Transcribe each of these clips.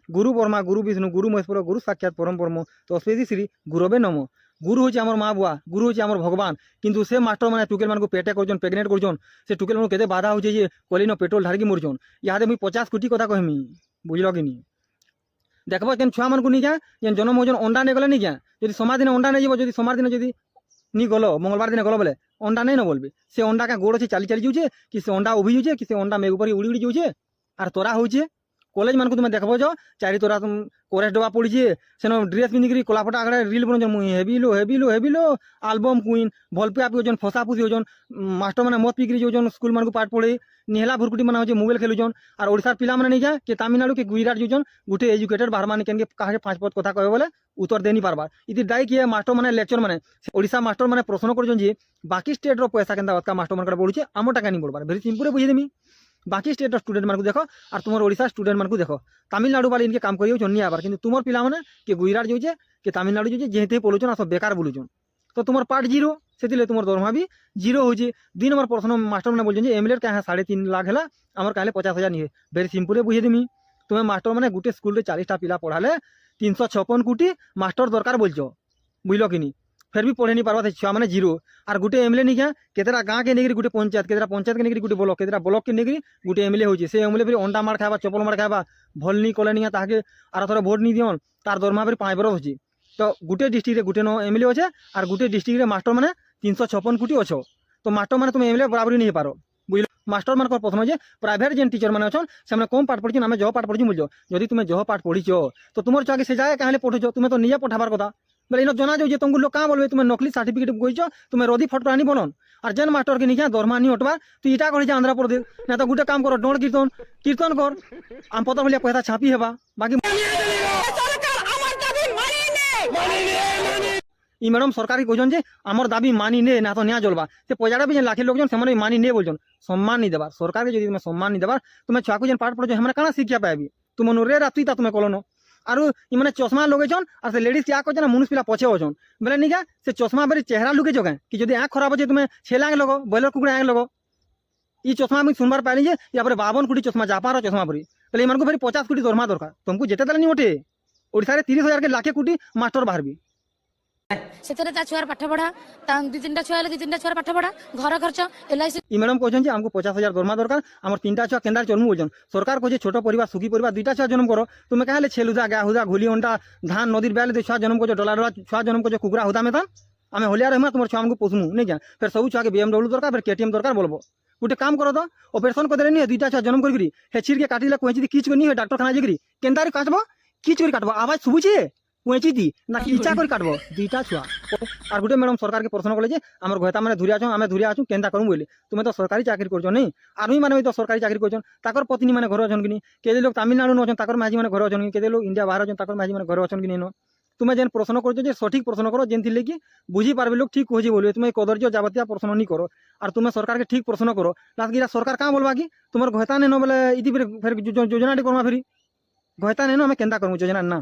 গুরু ব্রহ্মা গুরু বিষ্ণু গুরু মহেশ্বর গুরু সাক্ষাৎ পরম ব্রহ্ম তস্মৈতি শ্রী গুরবে নম। গুরু হচ্ছে আমার মা বুয়া, গুরু হচ্ছে আমার ভগবান। কিন্তু সে মাস্টর মানে টুকেল মানুষ পেটে করছেন, প্রেগনেন্ট করছেন, সে টুকেল মানুষ কেতে বাধা হচ্ছে যে কলিন পেট্রোল ঢারিকি মরছেন। ইহাদে মুই 50 কোটি কথা কহিমি, বুঝল কি নি? দেখব কেন ছুয়া মানুষ নি যা যেন জন্ম হজন অন্ডা নেই গলে নি যা, যদি সোমার দিনে অন্ডা নেই যাব, যদি সোমার দিনে যদি নি গলো মঙ্গলবার দিনে গলো বলে অন্ডা নেই না বলবে, সে অন্ডা কা গোড় আছে চালি চালি যাচ্ছে, কি সে অন্ডা উভি যাচ্ছে, কি সে অন্ডা মেঘ উপরে উড়ি উড়ি যাচ্ছে। আর তোরা হচ্ছে কলেজ মানুষ তুমি দেখব যাও চারি তোরা কোরেস ডবা পড়িছে, সেন ড্রেস পিঁধিকি কলাফটা আগে রিল বনাউছন, মুই হেবিলো হেবিলো হেবিলো আলবম কুইন ভলপি আপি হজন, ফসা ফুসি হজন, মাস্টর মানে মদ পিকরি যাউছন স্কুল মানুষ পাঠ পড়ে, নিহেলা ভুরকুটি মানে হচ্ছে মোবাইল খেলুছন। আর ওড়িশার পিলা মানে নিয়ে যা কে তামিলনাড়ু কে গুজরাট যাউছন, গুটে এজুকেটেড বাহার মানে কেন কাহাকে 5 পদ কথা কহে বলে উত্তর দেনি পারবার। ইতি দায়ী কিয়ে মাস্টর মানে লেকচর মানে ওড়িশা মাস্টর মানে প্রশ্ন করছেন যে বাকি স্টেটর পয়সা কেন অতকা মাস্টর মানে পড়ুছে, আমার টাকা নি পড়বার। ভেরি সিম্পলে বুঝিয়ে দেমি। বাকি স্টেটর স্টুডেন্ট মানুষ দেখো আর তোমার ওড়িশা স্টুডেন্ট মানুষ দেখো, তামিলনাড়ু বালে ইনকে কাম করিও নি আবার, কিন্তু তোমার পিলা মানে কে গুজরাট যাউছে কে তামিলনাড়ু যাউছে, যেহেতু পড়ুছন আর সব বেকার বলুছন, তো তোমার পার্ট জিরো, সেদিলে তোমার দরমা বি জিরো হচ্ছে। 2 নম্বর প্রশ্ন মাস্টর মানে বলছেন যে এমএলএর কাহা 3.5 লাখ হেলা, আমার কাহলে 50,000 নিয়ে। ভেরি সিম্পলে বুঝিয়ে দিমি। তুমি মাস্টর মানে গোটে স্কুলে 40টা পিলা পড়ালে 356 কোটি মাস্টর দরকার বলছো, বুঝল কিনি? ফের বি পড়ে নি পারবা ছুয়া মানে জিরো। আর গোটে এমএলএ নিকা কেতেটা গাঁ কে নেগরি গোটে পঞ্চায়েত, কেতেটা পঞ্চায়েত কে নেগরি গোটে ব্লক, কেতেটা ব্লক কে নেগরি গোটে এমএলএ হচ্ছে। সে এমএলএ ফের অন্ডা মার খাবা, চপল মার খাবা, ভল নি কলে নিয়া তাহাকে আর থরে ভোট নি দিয়ন, তার দরমা ফের 5 বরস হচ্ছে। তো গোটে ডিস্ট্রিক্টে গোটে এমএলএ আছে, আর গোটে ডিস্ট্রিক্টে মাস্টর মানে 356 কোটি অছ। তো মাস্টর মানে তুমি এমএলএ বরাবরই নিয়ে পারো, বুঝল? মাস্টর মান প্রথম যে প্রাইভেট যেন টিচর মানে অছন সেমানে কম পাঠ পড়ছেন, আমি জহ পাঠ পড়ছি বুঝছো। যদি তুমি জহ পাঠ পড়িছ তো তোমার চাকে সে জায়গায় কাহলে পড়েছ, তুমি তো নিজে পঠাবার কথা। বলে ইনো জানা যাও যে তোমাকে লোক কাঁ বলবে তুমি নকলি সার্টিফিকেট বইছ, তুমি রদি ফটো আনি বনন। আর যেন মাস্টরকে নিয়ে দরমা নি উঠবার, তুই ইটা করে আন্ধ্রপ্রদেশ না তো গোটে কাম কর, ডোঁড় কীর্তন কীর্তন কর, আম পত বলিয়া পয়সা ছাপি হেবা। বাকি ই ম্যাডাম সরকার কইছেন যে আমার দাবি মানি নে না তো নেওয়া চলবা, সে পয়সাটা বি যে লাখের লোকজন সেমানে মানি নে বলছেন। সম্মান নি দেবার সরকারকে, যদি তুমি সম্মান নি দেবার, তুমি ছুয়াকে যেন পাঠ পড়ছো সেমানে কানা শিক্ষা পাইবি, তুমি নুরে রাতুই তা তুমি কলনো। আর ইমানে চশমা লগাইছন, আর সে লেডিস ইয়া করছে না মনুষ পিলা পছে হছন, বলে নিকা সে চশমা বেরি চেহারা লুকেছ কেন, কি যদি আঁখ খারাপ হচ্ছে তুমি ছেলে আঁক লগো, বয়লার কুকুরে আঁক লগো। ই চশমা আমি শুনবার পাইনি যে ইয়াপরে 52 কোটি চশমা জাপার চশমা পরি, তাহলে এমানকু ফের 50 কোটি দরমা দরকার। তোমাকে যেতে দেনি ওঠে ওড়িশারে 30,000 কে লাখে কোটি মাস্টর বাহারবি। সেতরে তা ছুয়ার পাঠ পড়া, তা 2-3টা ছুয়া হলে 2-3টা ছুয়ার পাঠ পড়া, ঘর খরচ, এলআইসি। ই ম্যাডাম কইছেন যে আমাকে 50,000 দরমা দরকার, আমার 3টা ছুয়া কেন্দার জন্ম বলছেন। সরকার কইছে ছোট পরিবার সুখী পরিবার 2টা ছুয়া জন্ম করো, তুমি কাহলে ছেলুদা গা হুদা ঘুলি অন্ডা ধান নদীর বেলে ছুয়া জন্ম করছো, ডলার ছুয়া জন্ম করছো, কুকুরা হুদা মেতান। আমি হলিয়া রহমা তোমার ছুয়া আমাকে পোষমু নেই কেন, ফের সবু ছুয়াকে BMW দরকার, ফের KTM দরকার বলবো। গোটে কাম করো তো অপারেশন করে নিয়ে 2টা ছুয়া জন্ম করি হে ছিড়কে কাটিলে কইছি দি কিচ নি ডাক্তারখানা যাই কেন্দারি কাটবো, কিচ করে কাটবো, আওয়াজ শুভুছে কইছি দি না ইচ্ছা করে কাটবো 2টা ছুয়া। আর গোটে ম্যাডাম সরকারকে প্রশ্ন কলে যে আমার ঘয়তা মানে ধরে আছো, আমি ধরে আছো কেন্দা করুম বলে, তুমি তো সরকারি চাকরি করছো নেই, আর ওই মানে তো সরকারি চাকরি করছেন, তাকর পত্নী মানে ঘরে অছেন কিনি, কেদে লোক তামিলনাড়ু অছেন তাকর মাঝি মানে ঘরে অছেন, কেদে লোক ইন্ডিয়া বাহার অছেন তাকর মাঝি মানে ঘরে অছেন কিনি। তুমি যেন প্রশ্ন করছো যে সঠিক প্রশ্ন করো, যেন কি বুঝি পারবে লোক ঠিক কইছি বলবে, তুমি কদর্য যাবতীয় প্রশ্ন নি করো। আর তুমি সরকারকে ঠিক প্রশ্ন করো, লাস্ট সরকার কাঁ বলবা কি তোমার ঘয়তা নেন বলে ইতি ফের যোজনাটি করমা, ফেরি ঘয়তা নেন আমি কেন্দা করবো যোজনা না।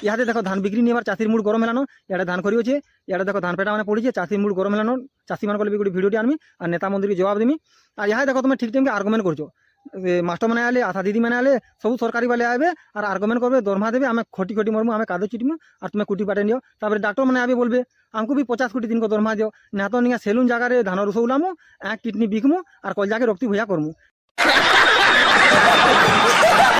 ইহাতে দেখো ধান বিক্রি নিয়ে চাষির মুড গরম হেলানো, ইয়াতে ধান করি হচ্ছে, ইয়াতে দেখো ধান পেটা মানে পড়িছে, চাষির মুড গরম হেলানো, চাষি মানে বলবি গোটে ভিডিওটি আনবি আর নেতা মন্ত্রীকে জবাব দিবি। আর ইহাতে দেখো তুমি ঠিক টাইমকে আর্গুমেন্ট করছো, মাস্টার মানে আলে আশা দিদি মানে আলে সব সরকারি বালে আবে আর আর্গুমেন্ট করবে, দরমা দেবে, আমি খটি খটি মরমু, আমি কাদো চিটমু আর তুমি কুটি পাটে নিও। তারপরে ডাক্তার মানে আবে বলবে আমাকে বি 50 কোটি দিন দরমা দিও, না তো নিয়ে সেলুন জায়গায় ধান রুস উলামু, এক কিডনি বিকমু আর কল জাকে রক্তি ভুয়া করমু।